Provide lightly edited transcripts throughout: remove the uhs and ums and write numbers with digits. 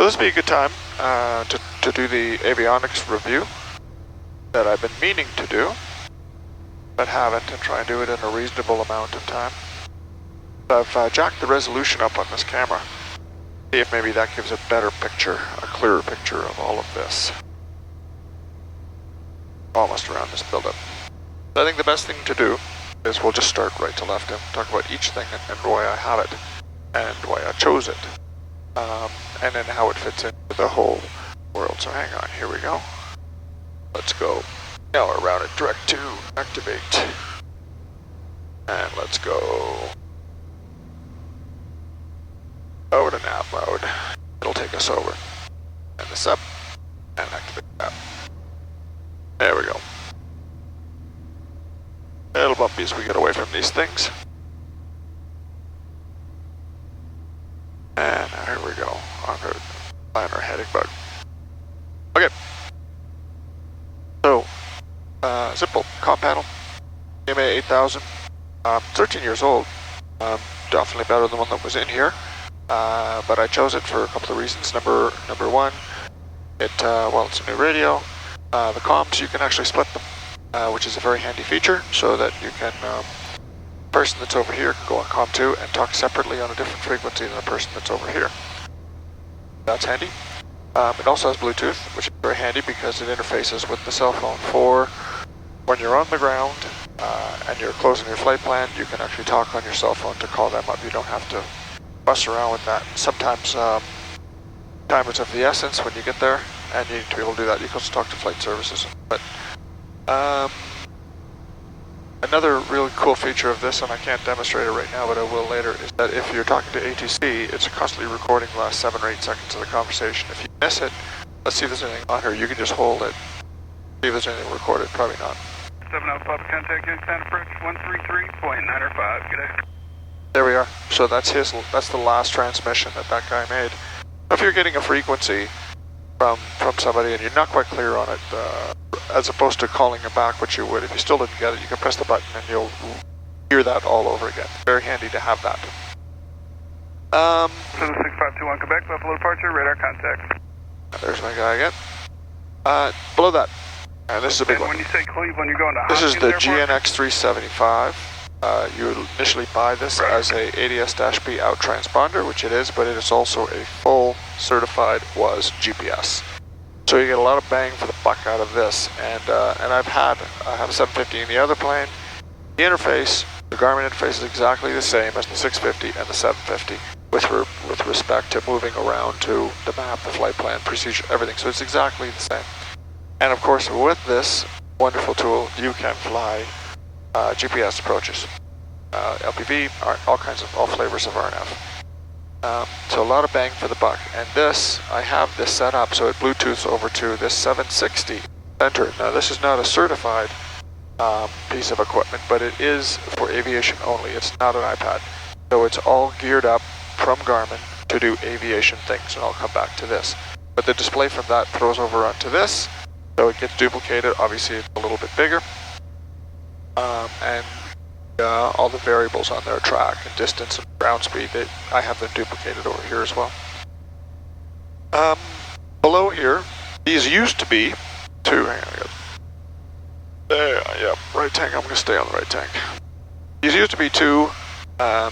this would be a good time to do the avionics review that I've been meaning to do, but haven't, and try and do it in a reasonable amount of time. I've jacked the resolution up on this camera. See if maybe that gives a better picture, a clearer picture of all of this. Almost around this buildup. So I think the best thing to do is we'll just start right to left and talk about each thing and why I have it, and why I chose it, and then how it fits into the whole world. So hang on, here we go. Let's go. Now we're around it, direct to activate. And let's go over to nav mode. It'll take us over. And this up, and activate that. There we go. A little bumpy as we get away from these things. And here we go. On our planner heading bug. Okay. So, simple comp panel. KBUF 8000. 13 years old. Definitely better than the one that was in here. But I chose it for a couple of reasons. Number one, it's a new radio. The comms, you can actually split them, which is a very handy feature, so that you can, the person that's over here can go on comm 2 and talk separately on a different frequency than the person that's over here. That's handy. It also has Bluetooth, which is very handy because it interfaces with the cell phone for when you're on the ground and you're closing your flight plan, you can actually talk on your cell phone to call them up. You don't have to fuss around with that. Sometimes time is of the essence when you get there, and you need to be able to do that. You can also talk to flight services. But another really cool feature of this, and I can't demonstrate it right now, but I will later, is that if you're talking to ATC, it's constantly recording the last 7 or 8 seconds of the conversation. If you miss it, let's see if there's anything on here. You can just hold it, see if there's anything recorded. Probably not. 70 Pub, contact Youngstown approach 133.905. Good day. There we are. So that's the last transmission that guy made. If you're getting a frequency from somebody and you're not quite clear on it, as opposed to calling it back, which you would if you still didn't get it, you can press the button and you'll hear that all over again. Very handy to have that. 6521 Quebec, Buffalo departure, radar contact. There's my guy again. Below that, and this is a big one. When you say Cleveland, you're going to This is the Airport? GNX 375. You initially buy this as a ADS-B out transponder, which it is, but it is also a full certified WAS GPS. So you get a lot of bang for the buck out of this, and I have a 750 in the other plane. The interface, the Garmin interface, is exactly the same as the 650 and the 750 with respect to moving around to the map, the flight plan, procedure, everything. So it's exactly the same. And of course, with this wonderful tool, you can fly GPS approaches, LPV, all flavors of RNF. So a lot of bang for the buck. And this, I have this set up so it Bluetooths over to this 760 center. Now this is not a certified piece of equipment, but it is for aviation only. It's not an iPad. So it's all geared up from Garmin to do aviation things, and I'll come back to this. But the display from that throws over onto this, so it gets duplicated. Obviously it's a little bit bigger. And all the variables on their track and distance and ground speed, I have them duplicated over here as well. Below here, these used to be two, hang on, there, yeah, right tank, I'm going to stay on the right tank. These used to be two, I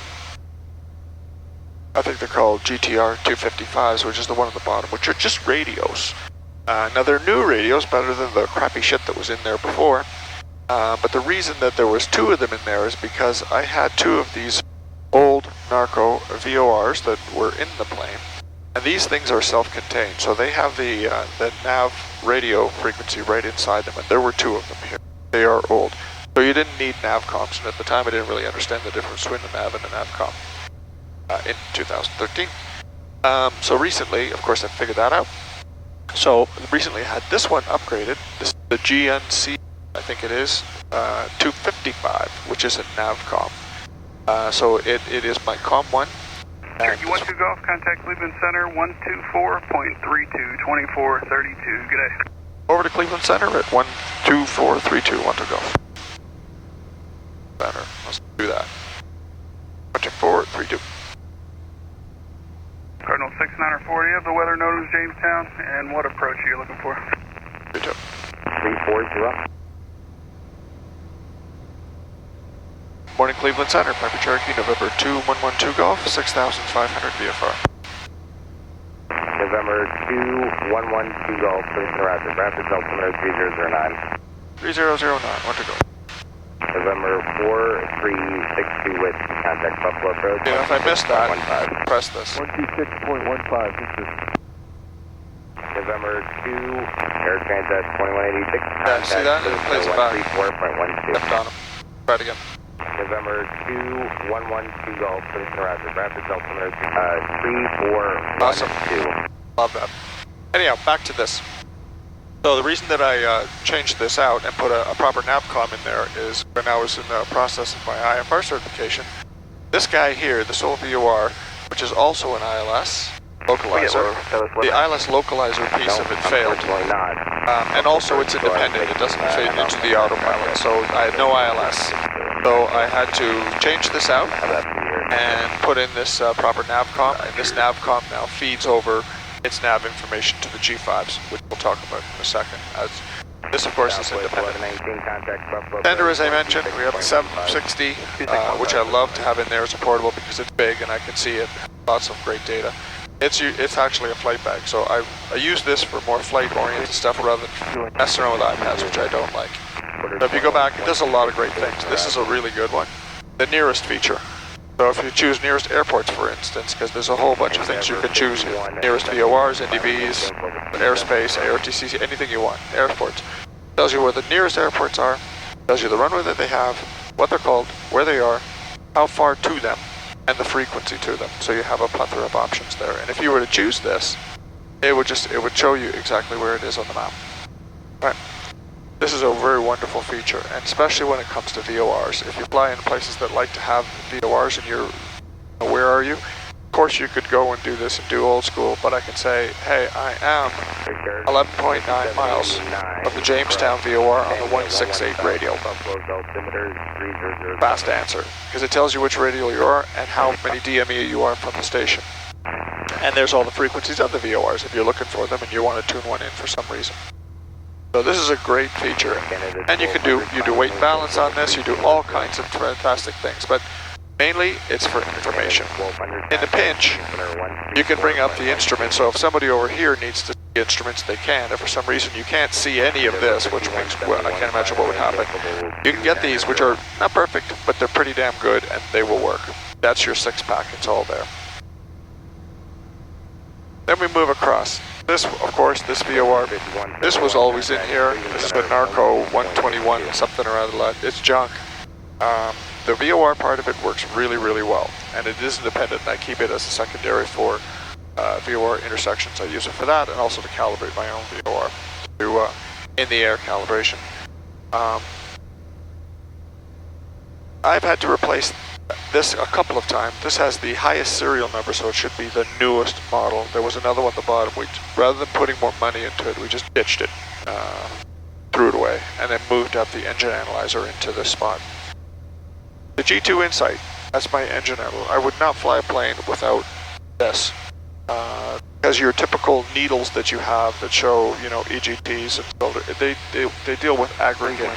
think they're called GTR 255s, which is the one at the bottom, which are just radios. Now they're new radios, better than the crappy shit that was in there before. But the reason that there was two of them in there is because I had two of these old Narco VORs that were in the plane, and these things are self-contained, so they have the nav radio frequency right inside them, and there were two of them here. They are old, so you didn't need nav comms, and at the time I didn't really understand the difference between the nav and the nav comm in 2013. So recently, of course, I figured that out. So recently I had this one upgraded. This is the GNC, I think it is, 255, which is a NavCom. So it is my COM 1. You want to Golf, contact Cleveland Center 124.32, 2432. Good day. Over to Cleveland Center at 12432, want to go. Better, let's do that. 12432. Cardinal 6 Niner 40 of the weather known as Jamestown, and what approach are you looking for? 340. Morning Cleveland Center, Piper Cherokee, November 2112 Golf, 6,500 VFR. November 2112 Golf, Cleveland Roger, Rapid altimeter 3009. 3009, one to go. November 4362 with contact Buffalo Road. Yeah, if I missed that, 15. press this. 126.15, this is November 2, air transat 2186. Yeah, see that? It plays it back. 134.12. Left on him. Try it again. November 2112 Golf, Cleveland Roger, Rapid altimeter 3412. Awesome. Love that. Anyhow, back to this. So the reason that I changed this out and put a proper NAVCOM in there is when I was in the process of my IFR certification, this guy here, the Soul VOR, which is also an ILS localizer, the ILS localizer piece of it failed. And also it's independent, it doesn't fit into the autopilot, so I had no ILS. So I had to change this out and put in this proper NAVCOM, and this NAVCOM now feeds over its nav information to the G5s, which we'll talk about in a second. As this, of course, is independent. Sender, as I mentioned, we have the 760, which I love to have in there as a portable because it's big and I can see it. Lots of great data. It's actually a flight bag, so I use this for more flight-oriented stuff rather than messing around with iPads, which I don't like. But if you go back, it does a lot of great things. This is a really good one. The nearest feature. So if you choose nearest airports, for instance, because there's a whole bunch of things you can choose. Nearest VORs, NDVs, airspace, ARTCC, anything you want. Airports. Tells you where the nearest airports are, tells you the runway that they have, what they're called, where they are, how far to them, and the frequency to them. So you have a plethora of options there. And if you were to choose this, it would show you exactly where it is on the map. Right. This is a very wonderful feature, and especially when it comes to VORs. If you fly in places that like to have VORs and you're, where are you? Of course you could go and do this and do old school, but I can say, hey, I am 11.9 miles of the Jamestown VOR on the 168 radio. Fast answer, because it tells you which radio you are and how many DME you are from the station. And there's all the frequencies of the VORs if you're looking for them and you want to tune one in for some reason. So this is a great feature, and you do weight and balance on this, you do all kinds of fantastic things, but mainly it's for information. In the pinch, you can bring up the instrument, so if somebody over here needs to see instruments, they can. If for some reason you can't see any of this, which makes, well, I can't imagine what would happen, you can get these, which are not perfect, but they're pretty damn good, and they will work. That's your 6-pack, it's all there. Then we move across. This, of course, this VOR, this was always in here. This is a Narco 121, something or other. It's junk. The VOR part of it works really, really well, and it is independent, and I keep it as a secondary for VOR intersections. I use it for that, and also to calibrate my own VOR, to in-the-air calibration. I've had to replace this a couple of times. This has the highest serial number, so it should be the newest model. There was another one at the bottom. Rather than putting more money into it, we just ditched it, threw it away, and then moved up the engine analyzer into this spot. The G2 Insight, that's my engine analyzer. I would not fly a plane without this. Because your typical needles that you have that show, you know, EGTs, they deal with aggregate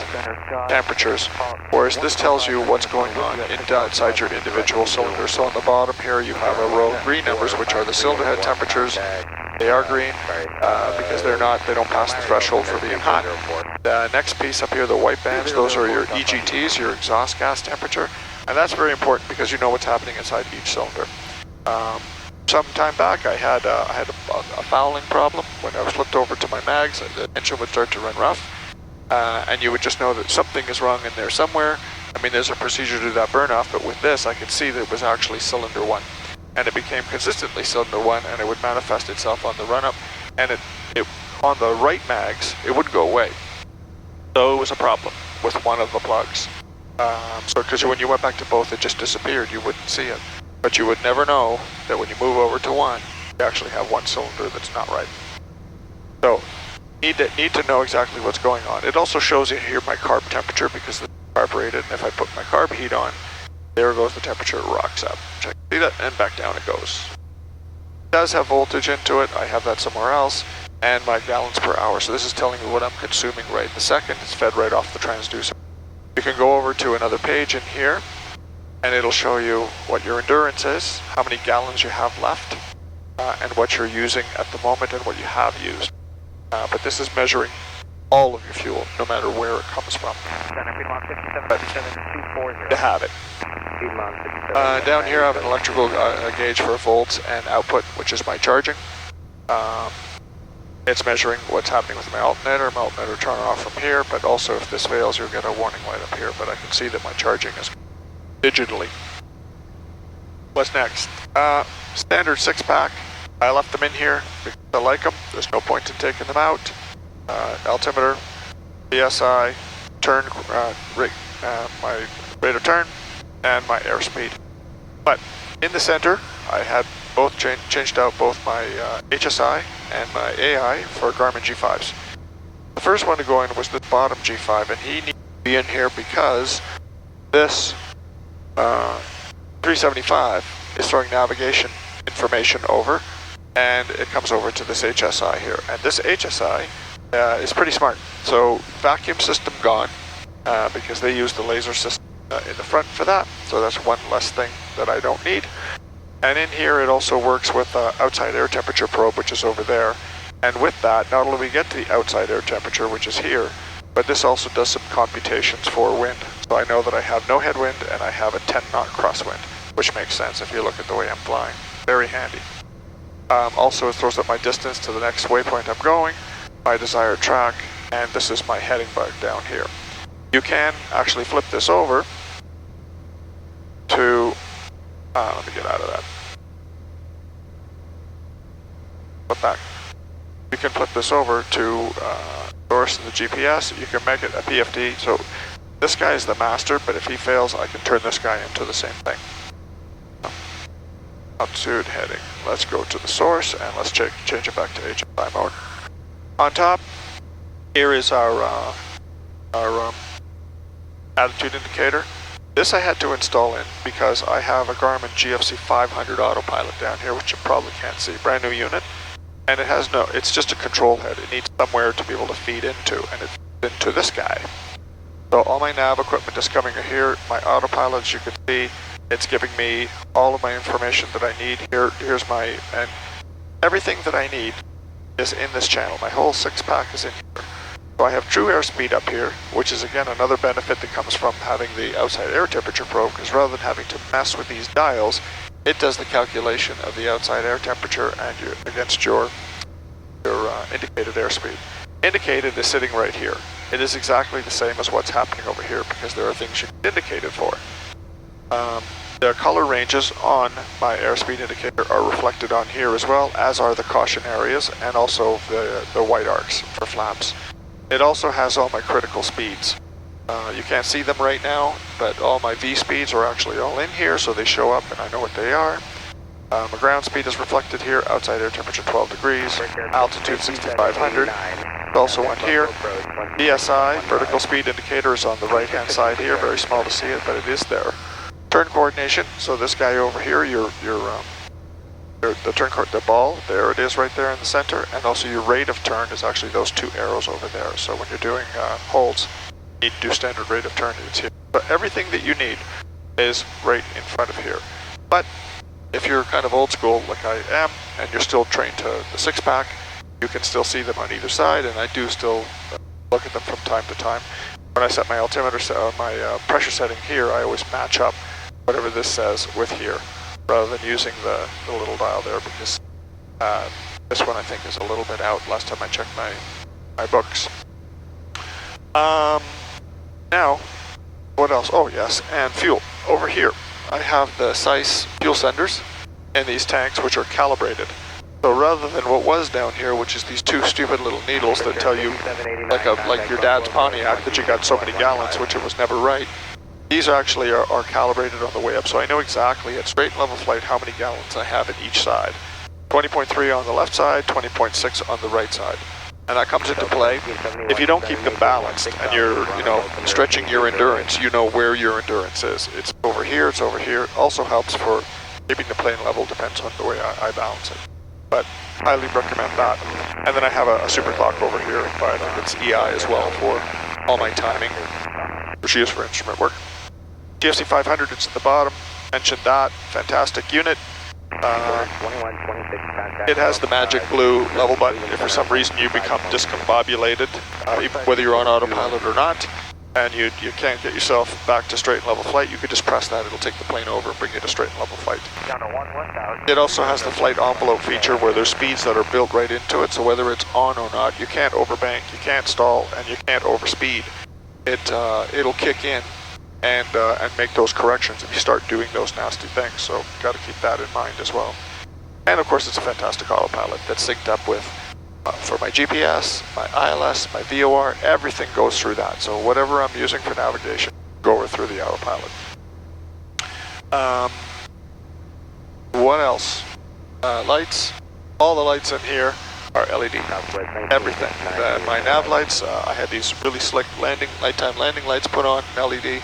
temperatures, whereas this tells you what's going on inside your individual cylinder. So on the bottom here you have a row of green numbers, which are the cylinder head temperatures. They are green because they don't pass the threshold for being hot. The next piece up here, the white bands, those are your EGTs, your exhaust gas temperature, and that's very important because you know what's happening inside each cylinder. Some time back, I had a fouling problem. When I was flipped over to my mags, the engine would start to run rough, and you would just know that something is wrong in there somewhere. I mean, there's a procedure to do that burn off, but with this, I could see that it was actually cylinder 1, and it became consistently cylinder 1, and it would manifest itself on the run-up, and it on the right mags, it wouldn't go away. So it was a problem with one of the plugs. So because when you went back to both, it just disappeared. You wouldn't see it. But you would never know that when you move over to one, you actually have one cylinder that's not right. So, need to know exactly what's going on. It also shows you here my carb temperature because it's carbureted, and if I put my carb heat on, there goes the temperature, it rocks up. Check, see that? And back down it goes. does have voltage into it. I have that somewhere else. And my gallons per hour. So this is telling me what I'm consuming right this second. It's fed right off the transducer. You can go over to another page in here, and it'll show you what your endurance is, how many gallons you have left, and what you're using at the moment and what you have used. But this is measuring all of your fuel, no matter where it comes from. To have it. Down here I have an electrical gauge for volts and output, which is my charging. It's measuring what's happening with my alternator. My alternator turn off from here, but also if this fails, you'll get a warning light up here. But I can see that my charging is digitally. What's next? Standard 6-pack. I left them in here because I like them. There's no point in taking them out. Altimeter, PSI, turn, my rate of turn, and my airspeed. But in the center, I had both changed out both my HSI and my AI for Garmin G5s. The first one to go in was the bottom G5, and he needs to be in here because this 375 is throwing navigation information over, and it comes over to this HSI here. And this HSI is pretty smart. So vacuum system gone, because they use the laser system in the front for that. So that's one less thing that I don't need. And in here it also works with outside air temperature probe, which is over there. And with that, not only we get to the outside air temperature, which is here, but this also does some computations for wind. So I know that I have no headwind and I have a 10 knot crosswind, which makes sense if you look at the way I'm flying. Very handy. Also it throws up my distance to the next waypoint I'm going, my desired track, and this is my heading bug down here. You can actually flip this over to let me get out of that. Flip back. You can flip this over to source in the GPS. You can make it a PFD. So this guy is the master, but if he fails, I can turn this guy into the same thing. Altitude heading. Let's go to the source and let's change it back to HSI mode. On top, here is our attitude indicator. This I had to install in because I have a Garmin GFC 500 autopilot down here, which you probably can't see. Brand new unit, and it has it's just a control head. It needs somewhere to be able to feed into, and it feeds into this guy. So all my nav equipment is coming here. My autopilot, as you can see, it's giving me all of my information that I need. Here's and everything that I need is in this channel. My whole 6-pack is in here. So I have true airspeed up here, which is again another benefit that comes from having the outside air temperature probe, because rather than having to mess with these dials, it does the calculation of the outside air temperature and against your indicated airspeed. Indicated is sitting right here. It is exactly the same as what's happening over here because there are things you can indicate it for. The color ranges on my airspeed indicator are reflected on here as well, as are the caution areas and also the white arcs for flaps. It also has all my critical speeds. You can't see them right now, but all my V speeds are actually all in here, so they show up and I know what they are. My ground speed is reflected here, outside air temperature 12 degrees, altitude 6,500. It's also on here. PSI, vertical speed indicator, is on the right hand side here, very small to see it, but it is there. Turn coordination, so this guy over here, the ball, there it is right there in the center, and also your rate of turn is actually those two arrows over there. So when you're doing holds, you need to do standard rate of turn, it's here. But everything that you need is right in front of here. But if you're kind of old school like I am, and you're still trained to the 6-pack, you can still see them on either side, and I do still look at them from time to time. When I set my altimeter, my pressure setting here, I always match up whatever this says with here, rather than using the little dial there, because this one I think is a little bit out last time I checked my books. Now, what else? Oh yes, and fuel. Over here, I have the size fuel senders in these tanks, which are calibrated. So rather than what was down here, which is these two stupid little needles that tell you, like your dad's Pontiac, that you got so many gallons, which it was never right. These actually are calibrated on the way up, so I know exactly at straight and level flight how many gallons I have at each side. 20.3 on the left side, 20.6 on the right side. And that comes into play if you don't keep them balanced and you're, stretching your endurance, you know where your endurance is. It's over here, it's over here. It also helps for keeping the plane level, depends on the way I balance it. but highly recommend that. And then I have a super clock over here, but I think it's EI as well for all my timing, which is for instrument work. GFC 500, it's at the bottom. Mentioned that, fantastic unit. It has the magic blue level button. If for some reason you become discombobulated, even whether you're on autopilot or not, and you can't get yourself back to straight and level flight, you could just press that. It'll take the plane over and bring you to straight and level flight. It also has the flight envelope feature where there's speeds that are built right into it, so whether it's on or not, you can't overbank, you can't stall, and you can't overspeed. It'll kick in and make those corrections if you start doing those nasty things, so got to keep that in mind as well. And of course it's a fantastic autopilot that's synced up with for my GPS, my ILS, my VOR, everything goes through that. So whatever I'm using for navigation, go through the autopilot. What else? Lights. All the lights in here are LED. Everything. My nav lights, I had these really slick nighttime landing lights put on, LED.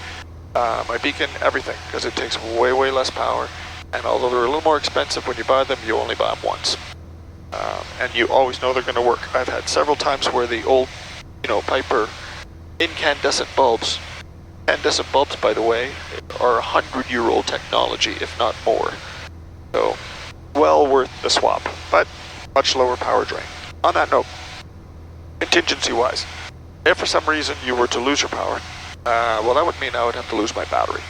My beacon, everything, because it takes way less power. And although they're a little more expensive when you buy them, you only buy them once. And you always know they're going to work. I've had several times where the old, Piper incandescent bulbs, by the way, are 100-year-old technology, if not more. So, well worth the swap, but much lower power drain. On that note, contingency-wise, if for some reason you were to lose your power, well, that would mean I would have to lose my battery.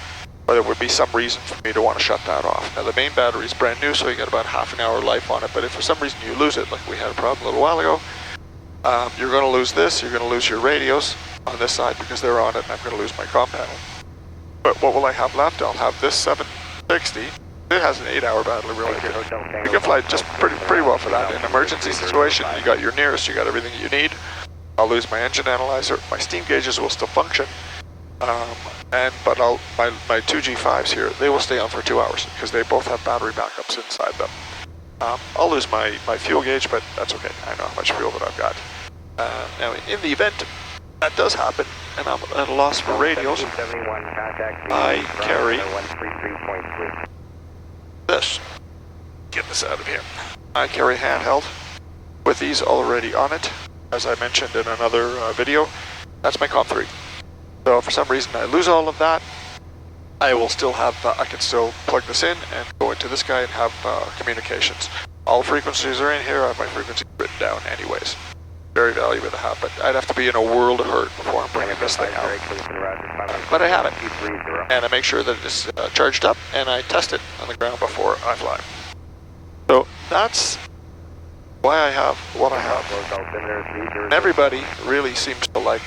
Or there would be some reason for me to want to shut that off. Now the main battery is brand new, so you got about half an hour life on it, but if for some reason you lose it, like we had a problem a little while ago, you're going to lose this, you're going to lose your radios on this side because they're on it, and I'm going to lose my comm panel. But what will I have left? I'll have this 760. It has an 8-hour battery, really. You can fly just pretty well for that. In an emergency situation, you got your nearest, you got everything you need. I'll lose my engine analyzer, my steam gauges will still function. But my two G5s here, they will stay on for 2 hours because they both have battery backups inside them. I'll lose my fuel gauge, but that's okay. I know how much fuel that I've got. Now, in the event that does happen, and I'm at a loss for radios, I carry this. Get this out of here. I carry handheld with these already on it, as I mentioned in another video. That's my COM3. So if for some reason I lose all of that, I will still have, I can still plug this in and go into this guy and have communications. All frequencies are in here. I have my frequencies written down anyways. Very valuable to have, but I'd have to be in a world of hurt before I'm bringing this thing out. But I have it. And I make sure that it's charged up and I test it on the ground before I fly. So that's why I have what I have. And everybody really seems to like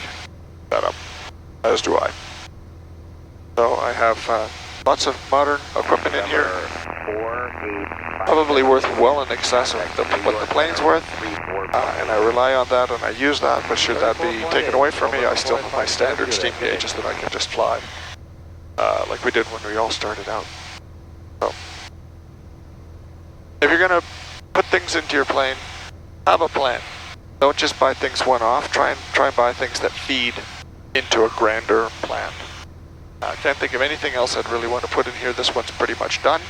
that up. As do I. So I have lots of modern equipment in here. Probably worth well in excess of what the plane's worth. And I rely on that and I use that, but should that be taken away from me, I still have my standard steam gauges that I can just fly. Like we did when we all started out. So, if you're going to put things into your plane, have a plan. Don't just buy things one-off. Try and buy things that feed into a grander plan. I can't think of anything else I'd really want to put in here. This one's pretty much done.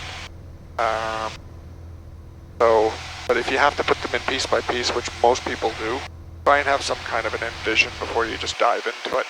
But if you have to put them in piece by piece, which most people do, try and have some kind of an end vision before you just dive into it.